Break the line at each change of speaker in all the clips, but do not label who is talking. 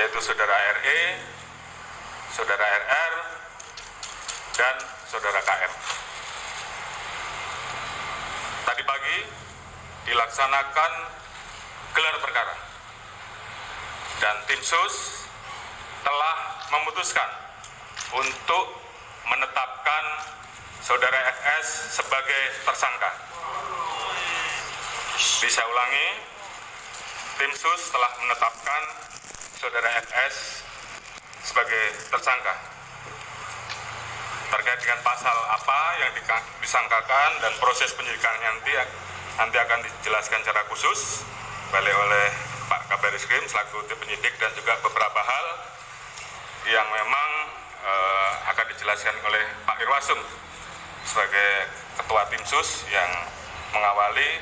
yaitu saudara RE, saudara RR, dan saudara KM. Tadi pagi dilaksanakan gelar perkara dan tim sus telah memutuskan untuk menetapkan saudara FS sebagai tersangka. Bisa ulangi, tim sus telah menetapkan saudara FS sebagai tersangka. Terkait dengan pasal apa yang disangkakan dan proses penyidikannya nanti akan dijelaskan secara khusus oleh Pak Kabar Eskrim selaku tim penyidik dan juga beberapa hal yang memang akan dijelaskan oleh Pak Irwasum sebagai ketua tim sus yang mengawali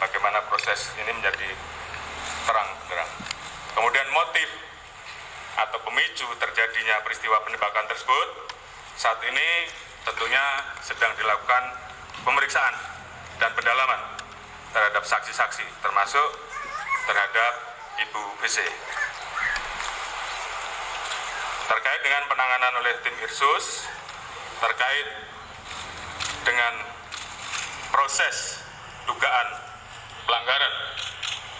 bagaimana proses ini menjadi terang benderang. Kemudian motif atau pemicu terjadinya peristiwa penembakan tersebut saat ini tentunya sedang dilakukan pemeriksaan dan pendalaman terhadap saksi-saksi termasuk terhadap Ibu BC. Terkait dengan penanganan oleh tim Irsus terkait dengan proses dugaan pelanggaran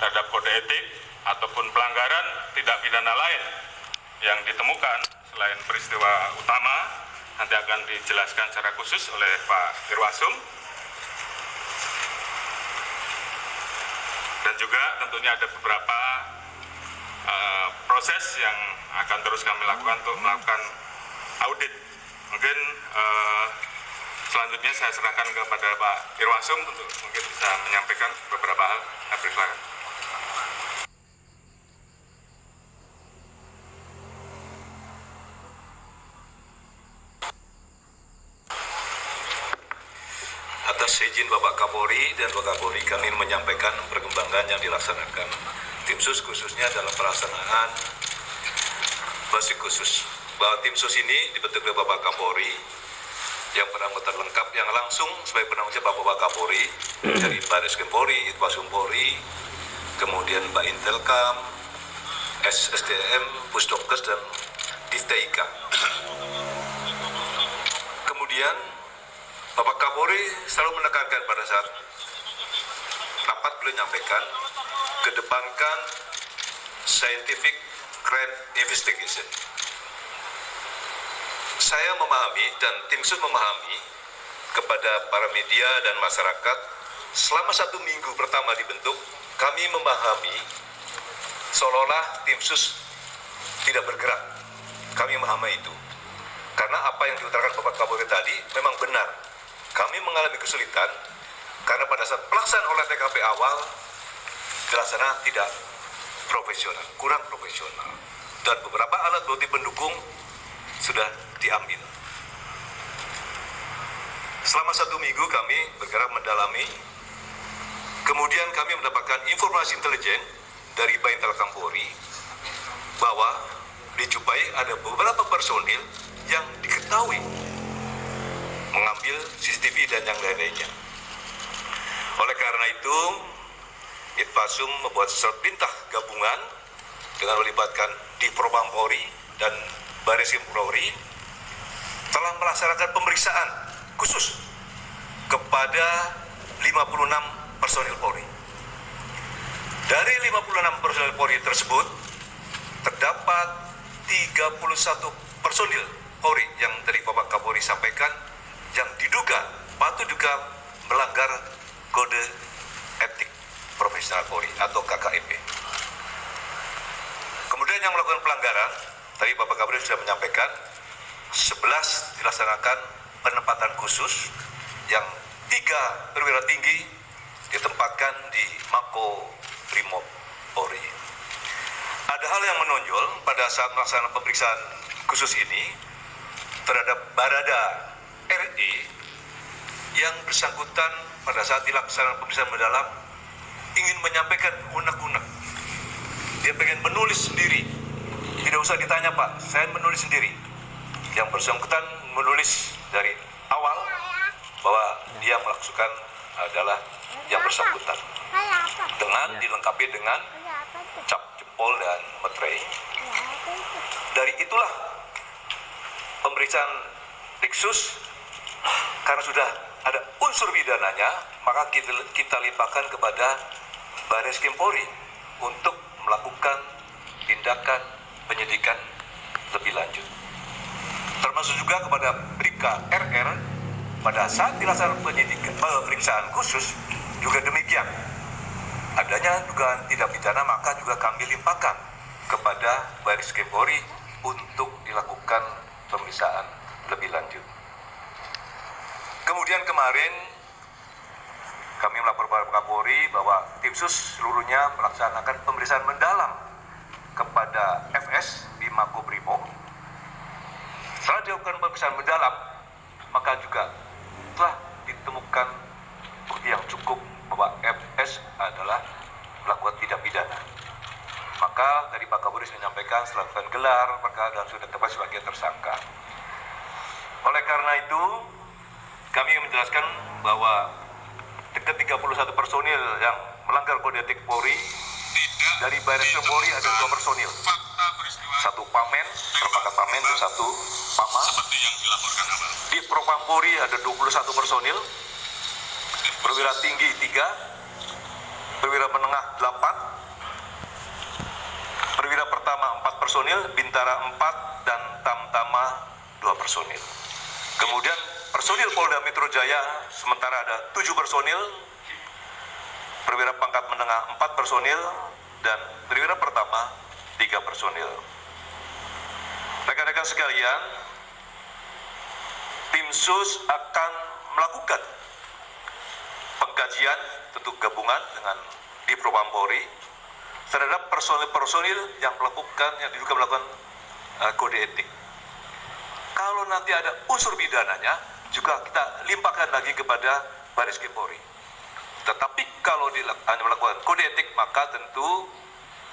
terhadap kode etik ataupun pelanggaran tindak pidana lain yang ditemukan selain peristiwa utama nanti akan dijelaskan secara khusus oleh Pak Irwasum. Dan juga tentunya ada beberapa proses yang akan terus kami lakukan untuk melakukan audit. Mungkin selanjutnya saya serahkan kepada Pak Irwasum untuk mungkin bisa menyampaikan beberapa hal.
Atas izin Bapak Kapolri dan Bapak Kapolri, kami menyampaikan perkembangan yang dilaksanakan tim sus khususnya dalam pelaksanaan basi khusus. Bahwa tim sus ini dibentuk oleh Bapak Kapolri yang beranggota lengkap yang langsung sebagai penanggung jawab Bapak Kapolri dari Baris Krim Polri, Itwasum Polri, kemudian Pak Intelkam, SSDM, Pusdokes dan Divteika. Kemudian Bapak Kapolri selalu menekankan pada saat rapat beliau menyampaikan kedepankan scientific crime investigation. Saya memahami dan tim sus memahami kepada para media dan masyarakat selama 1 minggu pertama dibentuk kami memahami seolah-olah tim sus tidak bergerak. Kami memahami itu karena apa yang diutarakan Bapak Kapolri tadi memang benar. Kami mengalami kesulitan karena pada saat pelaksanaan olah TKP awal dilaksanakan tidak profesional, kurang profesional, dan beberapa alat bukti pendukung sudah diambil. Selama 1 minggu kami bergerak mendalami, kemudian kami mendapatkan informasi intelijen dari Baintelkam Polri bahwa di Cupai ada beberapa personil yang diketahui mengambil CCTV dan yang lain-lainnya. Oleh karena itu, Itwasum membuat surat perintah gabungan dengan melibatkan Divpropam Polri dan Baris Krim Polri telah melaksanakan pemeriksaan khusus kepada 56 personil Polri. Dari 56 personil Polri tersebut terdapat 31 personil Polri yang dari Bapak Kapolri sampaikan yang diduga patut juga melanggar kode etik profesional Polri atau KKEP. Kemudian yang melakukan pelanggaran, tadi Bapak Kapolri sudah menyampaikan 11 dilaksanakan penempatan khusus yang 3 perwira tinggi ditempatkan di Mako Brimob Polri. Ada hal yang menonjol pada saat melaksanakan pemeriksaan khusus ini terhadap Barada RE yang bersangkutan pada saat dilaksanakan pemeriksaan mendalam ingin menyampaikan unek-unek. Dia pengen menulis sendiri. Tidak usah ditanya Pak, saya menulis sendiri. Yang bersangkutan menulis dari awal bahwa dia melakukan adalah yang bersangkutan. Dengan dilengkapi dengan cap jempol dan materai. itulah pemeriksaan Riksus, karena sudah ada unsur pidananya, maka kita limpahkan kepada Baris Krim Polri untuk melakukan tindakan penyidikan lebih lanjut. Termasuk juga kepada Bribka RR pada saat dilaksanakan pemeriksaan khusus juga demikian. Adanya dugaan tindak pidana, maka juga kami limpahkan kepada Baris Krim Polri untuk dilakukan pemeriksaan lebih lanjut. Kemudian kemarin kami melapor kepada Kapolri bahwa tim sus seluruhnya melaksanakan pemeriksaan mendalam kepada FS di Makobrimob. Setelah dilakukan pemeriksaan mendalam, maka juga telah ditemukan bukti yang cukup bahwa FS adalah melakukan tindak pidana. Maka dari Pak Kapolri menyampaikan setelah dilakukan gelar perkara dan sudah tetap sebagai tersangka. Oleh karena itu, kami menjelaskan bahwa dekat 31 personil yang melanggar kode etik Polri, dari Baris Krim Polri ada 2 personil. Satu Pamen, perpangkat Pamen, dan satu Pama. Di Propam Polri ada 21 personil, perwira tinggi 3, perwira menengah 8, perwira pertama 4 personil, bintara 4, dan tamtama 2 personil. Kemudian personil Polda Metro Jaya sementara ada 7 personil, perwira pangkat menengah 4 personil, dan perwira pertama 3 personil. Rekan-rekan sekalian, tim sus akan melakukan pengkajian tentu gabungan dengan di Propam Polri terhadap personil-personil yang diduga melakukan kode etik. Kalau nanti ada unsur pidananya, juga kita limpahkan lagi kepada Baris Krim Polri. Tetapi kalau hanya melakukan kode etik, maka tentu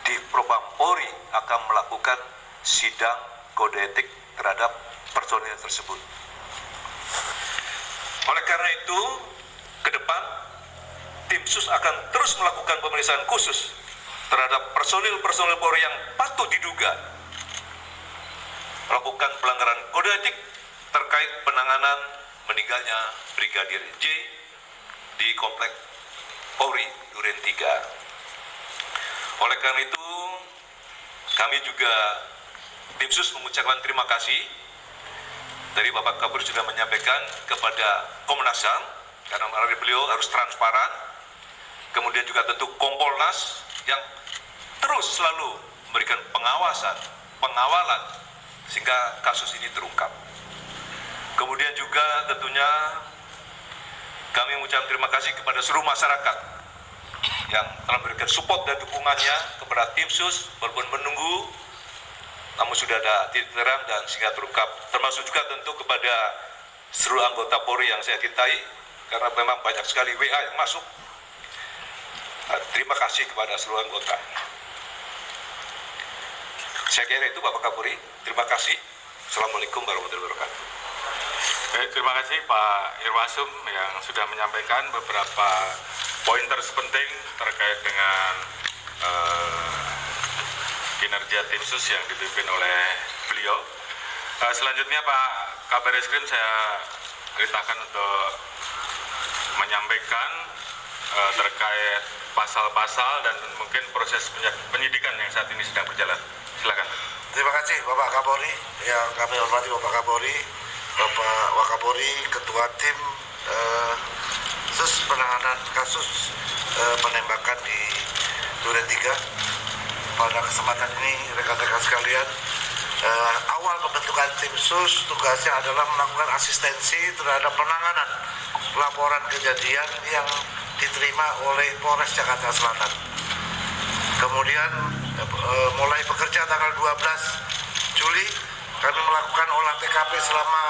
di Propam Polri akan melakukan sidang kode etik terhadap personil tersebut. Oleh karena itu, ke depan tim sus akan terus melakukan pemeriksaan khusus terhadap personil-personil Polri yang patut diduga melakukan pelanggaran kode etik terkait penanganan meninggalnya Brigadir J di Komplek Polri Duren 3. Oleh karena itu, kami juga tim sus mengucapkan terima kasih. Dari Bapak Kapolri sudah menyampaikan kepada Komnas HAM, karena melalui beliau harus transparan. Kemudian juga tentu Kompolnas yang terus selalu memberikan pengawalan, sehingga kasus ini terungkap. Kemudian juga tentunya kami mengucapkan terima kasih kepada seluruh masyarakat yang telah memberikan support dan dukungannya kepada tim sus, walaupun menunggu, namun sudah ada titik terang dan sehingga terungkap. Termasuk juga tentu kepada seluruh anggota Polri yang saya cintai, karena memang banyak sekali WA yang masuk. Terima kasih kepada seluruh anggota. Saya kira itu Bapak Kapolri. Terima kasih. Assalamualaikum warahmatullahi wabarakatuh.
Baik, terima kasih Pak Irwasum yang sudah menyampaikan beberapa pointers penting terkait dengan kinerja tim sus yang dipimpin oleh beliau. Selanjutnya Pak Kabar Eskrim saya perintahkan untuk menyampaikan terkait pasal-pasal dan mungkin proses penyidikan yang saat ini sedang berjalan. Silakan.
Terima kasih Bapak Kapolri, yang kami hormati Bapak Kapolri, Bapak Wakapolri, Ketua Tim Sus Penanganan Kasus Penembakan di Duren 3. Pada kesempatan ini rekan-rekan sekalian, awal pembentukan tim sus tugasnya adalah melakukan asistensi terhadap penanganan laporan kejadian yang diterima oleh Polres Jakarta Selatan. Kemudian mulai bekerja tanggal 12 Juli kami melakukan olah TKP selama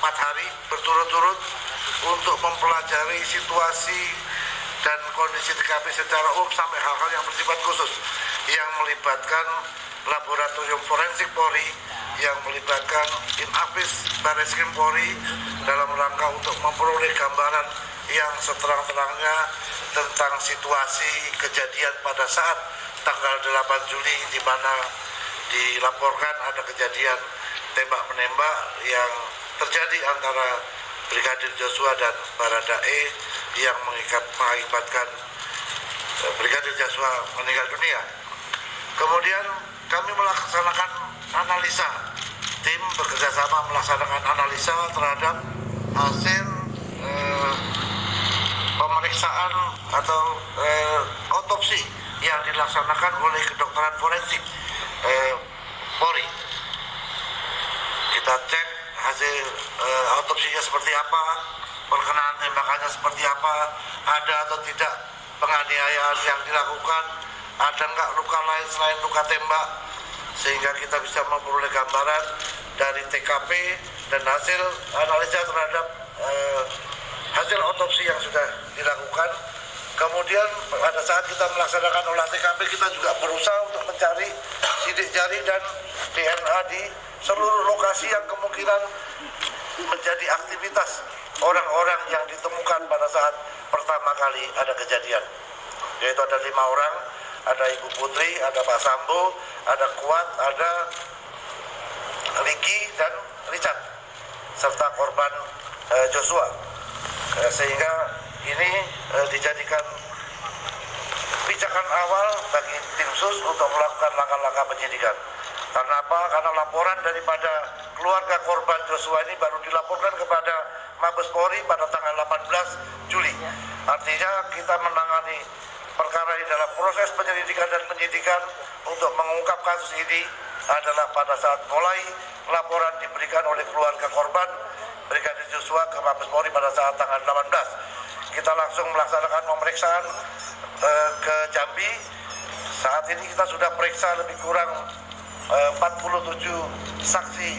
4 hari berturut-turut untuk mempelajari situasi dan kondisi TKP secara umum sampai hal-hal yang bersifat khusus yang melibatkan laboratorium forensik Polri, yang melibatkan Inafis Baris Krim Polri dalam rangka untuk memperoleh gambaran yang seterang-terangnya tentang situasi kejadian pada saat tanggal 8 Juli di mana dilaporkan ada kejadian tembak-menembak yang terjadi antara Brigadir Joshua dan Baradae yang mengakibatkan Brigadir Joshua meninggal dunia. Kemudian kami melaksanakan analisa, tim bekerjasama melaksanakan analisa terhadap hasil pemeriksaan atau otopsi yang dilaksanakan oleh kedokteran forensik Polri. Kita cek hasil otopsinya seperti apa, perkenaan tembakannya seperti apa, ada atau tidak penganiayaan yang dilakukan, ada nggak luka lain selain luka tembak, sehingga kita bisa memperoleh gambaran dari TKP dan hasil analisa terhadap hasil otopsi yang sudah dilakukan. Kemudian pada saat kita melaksanakan olah TKP, kita juga berusaha untuk mencari sidik jari dan DNA di seluruh lokasi yang kemungkinan menjadi aktivitas orang-orang yang ditemukan pada saat pertama kali ada kejadian. Yaitu ada 5 orang, ada Ibu Putri, ada Pak Sambo, ada Kuat, ada Ricky dan Richard, serta korban Joshua. Sehingga ini dijadikan pijakan awal bagi tim sus untuk melakukan langkah-langkah penyidikan. Karena apa? Karena laporan daripada keluarga korban Joshua ini baru dilaporkan kepada Mabes Polri pada tanggal 18 Juli. Artinya kita menangani perkara ini dalam proses penyelidikan dan penyidikan untuk mengungkap kasus ini adalah pada saat mulai laporan diberikan oleh keluarga korban Brigadir Joshua ke Mabes Polri pada saat tanggal 18. Kita langsung melaksanakan pemeriksaan ke Jambi. Saat ini kita sudah periksa lebih kurang 47 saksi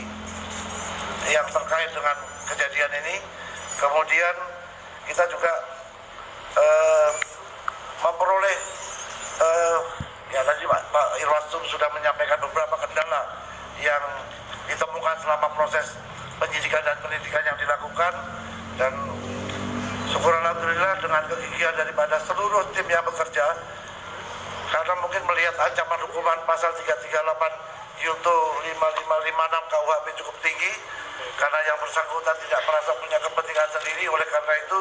yang terkait dengan kejadian ini. Kemudian kita juga memperoleh ya tadi Pak Irwasum sudah menyampaikan beberapa kendala yang ditemukan selama proses penyidikan dan penelitian yang dilakukan, dan syukur alhamdulillah dengan kegigihan daripada seluruh tim yang bekerja, karena mungkin melihat ancaman hukuman pasal 338 Yunto 5556 KUHP cukup tinggi, karena yang bersangkutan tidak merasa punya kepentingan sendiri. Oleh karena itu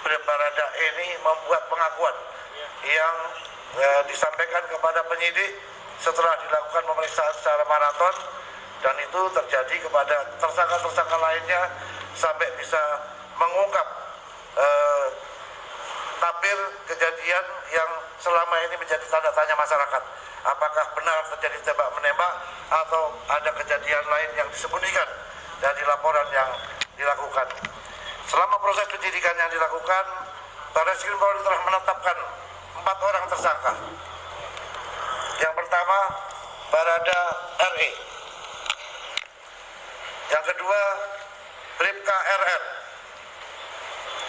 Baradae ini membuat pengakuan yang disampaikan kepada penyidik setelah dilakukan pemeriksaan secara maraton, dan itu terjadi kepada tersangka-tersangka lainnya sampai bisa mengungkap tabir kejadian yang selama ini menjadi tanda tanya masyarakat. Apakah benar terjadi tembak-menembak atau ada kejadian lain yang disembunyikan dari laporan yang dilakukan. Selama proses penyidikan yang dilakukan, Barreskrim Polri telah menetapkan 4 orang tersangka. Yang pertama, Barada RE. Yang kedua, Bribka RR.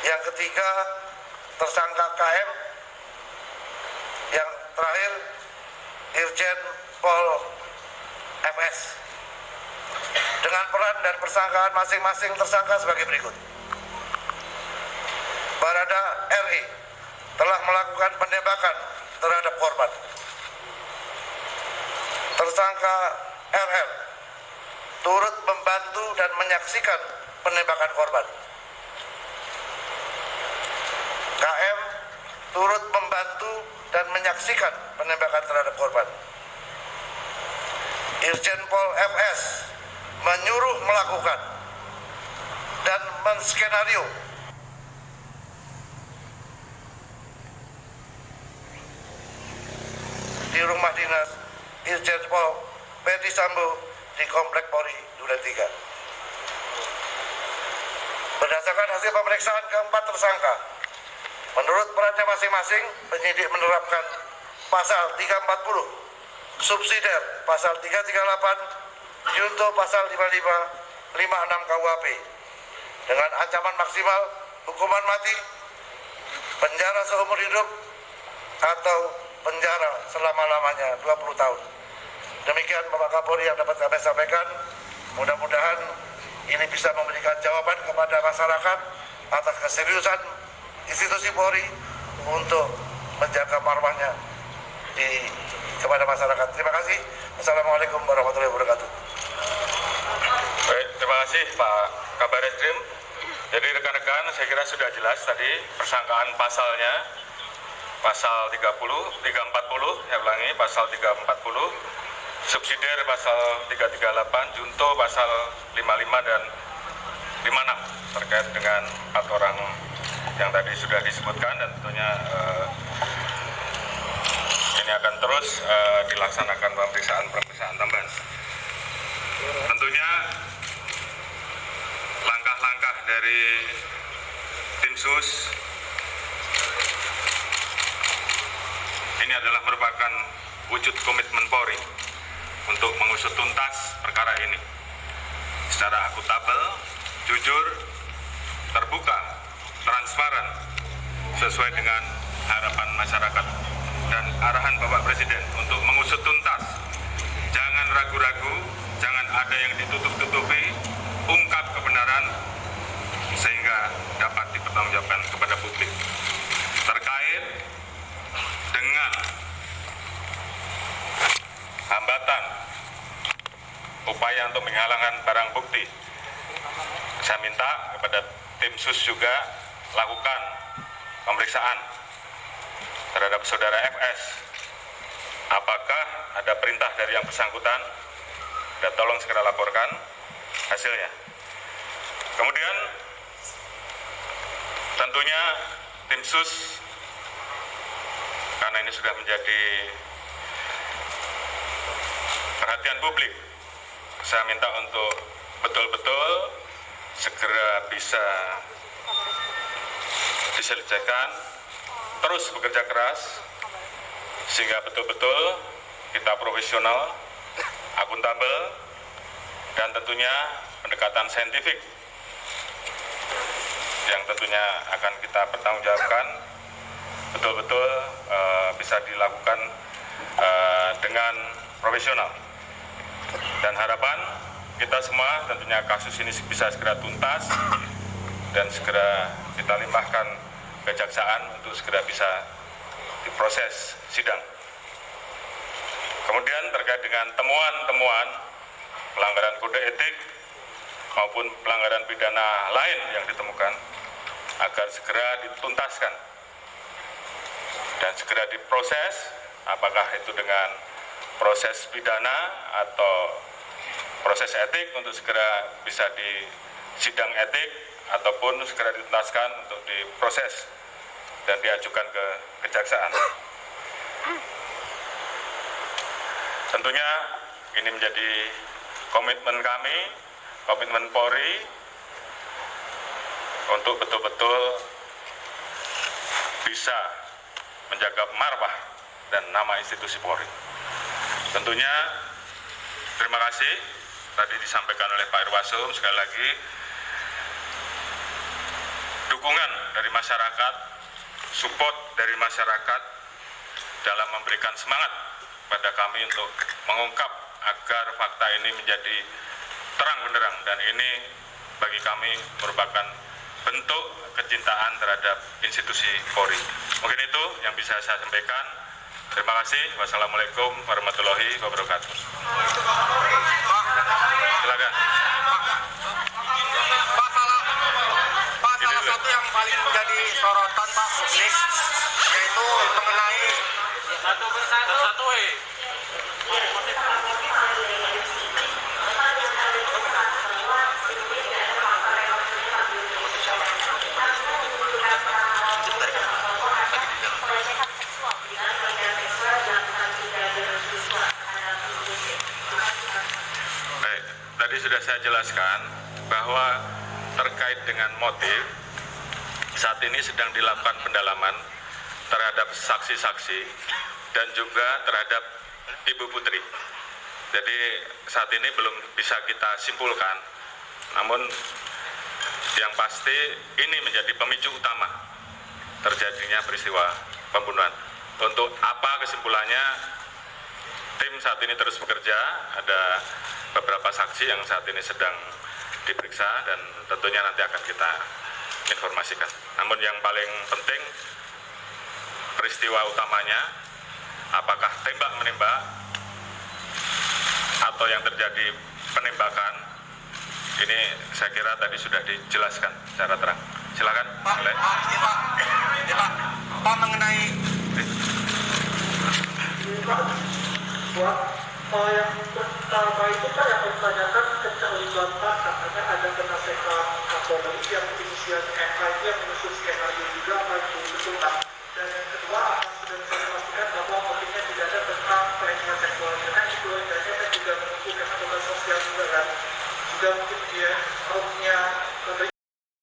Yang ketiga, tersangka KM. Yang terakhir, Irjen Pol FS. Dengan peran dan persangkaan masing-masing tersangka sebagai berikut. Barada RE telah melakukan penembakan terhadap korban. Tersangka RR turut membantu dan menyaksikan penembakan korban. KM turut membantu dan menyaksikan penembakan terhadap korban. Irjen Pol FS menyuruh melakukan dan menskenario di rumah dinas Irjen Pol Verdi Sambo di Komplek Polri Duren 3. Berdasarkan hasil pemeriksaan keempat tersangka, menurut perannya masing-masing, penyidik menerapkan pasal 340, subsidiar pasal 338, Yunto pasal 55, 56 KUHP dengan ancaman maksimal hukuman mati, penjara seumur hidup, atau penjara selama-lamanya 20 tahun. Demikian Bapak Kapolri yang dapat kami sampaikan. Mudah-mudahan ini bisa memberikan jawaban kepada masyarakat atas keseriusan institusi Polri untuk menjaga marwahnya kepada masyarakat. Terima kasih. Assalamualaikum warahmatullahi wabarakatuh.
Baik, terima kasih Pak Kabar Eskrim. Jadi rekan-rekan, saya kira sudah jelas tadi persangkaan pasalnya, pasal 340, saya ulangi, pasal 340, subsidiar pasal 338, junto pasal 55 dan 56 terkait dengan 4 orang yang tadi sudah disebutkan, dan tentunya ini akan terus dilaksanakan pemeriksaan tambahan. Tentunya langkah-langkah dari tim sus ini adalah merupakan wujud komitmen Polri untuk mengusut tuntas perkara ini secara akuntabel, jujur, terbuka, transparan, sesuai dengan harapan masyarakat dan arahan Bapak Presiden untuk mengusut tuntas. Jangan ragu-ragu, jangan ada yang ditutup-tutupi, ungkap kebenaran sehingga dapat dipertanggungjawabkan kepada publik. Terkait dengan hambatan upaya untuk menghalangkan barang bukti, saya minta kepada tim sus juga lakukan pemeriksaan terhadap saudara FS. Apakah ada perintah dari yang bersangkutan, dan tolong segera laporkan hasilnya. Kemudian tentunya tim sus, karena ini sudah menjadi perhatian publik, saya minta untuk betul-betul segera bisa diselesaikan, terus bekerja keras sehingga betul-betul kita profesional, akuntabel, dan tentunya pendekatan saintifik yang tentunya akan kita pertanggungjawabkan betul-betul bisa dilakukan dengan profesional. Dan harapan kita semua tentunya kasus ini bisa segera tuntas dan segera kita limpahkan kejaksaan untuk segera bisa diproses sidang. Kemudian terkait dengan temuan-temuan pelanggaran kode etik maupun pelanggaran pidana lain yang ditemukan, agar segera dituntaskan dan segera diproses, apakah itu dengan proses pidana atau proses etik untuk segera bisa di sidang etik, ataupun segera dituntaskan untuk diproses dan diajukan ke kejaksaan. Tentunya ini menjadi komitmen kami, komitmen Polri untuk betul-betul bisa menjaga marwah dan nama institusi Polri. Tentunya terima kasih tadi disampaikan oleh Pak Irwasum, sekali lagi dukungan dari masyarakat, support dari masyarakat dalam memberikan semangat pada kami untuk mengungkap agar fakta ini menjadi terang benderang, dan ini bagi kami merupakan bentuk kecintaan terhadap institusi Polri. Mungkin itu yang bisa saya sampaikan. Terima kasih. Wassalamualaikum warahmatullahi wabarakatuh. Silakan.
Pak, salah satu yang paling menjadi sorotan Pak publik yaitu mengenai satu.
Baik, tadi sudah saya jelaskan bahwa terkait dengan motif, saat ini sedang dilakukan pendalaman terhadap saksi-saksi dan juga terhadap Ibu Putri. Jadi saat ini belum bisa kita simpulkan, namun yang pasti ini menjadi pemicu utama terjadinya peristiwa pembunuhan. Untuk apa kesimpulannya, tim saat ini terus bekerja, ada beberapa saksi yang saat ini sedang diperiksa dan tentunya nanti akan kita informasikan. Namun yang paling penting peristiwa utamanya apakah tembak menembak atau yang terjadi penembakan, ini saya kira tadi sudah dijelaskan secara terang. Silakan.
Pak, mengenai
yang pertama itu Pak yang bertanyakan keterlibatan katanya ada penasehat Kapolri yang inisialnya FK itu yang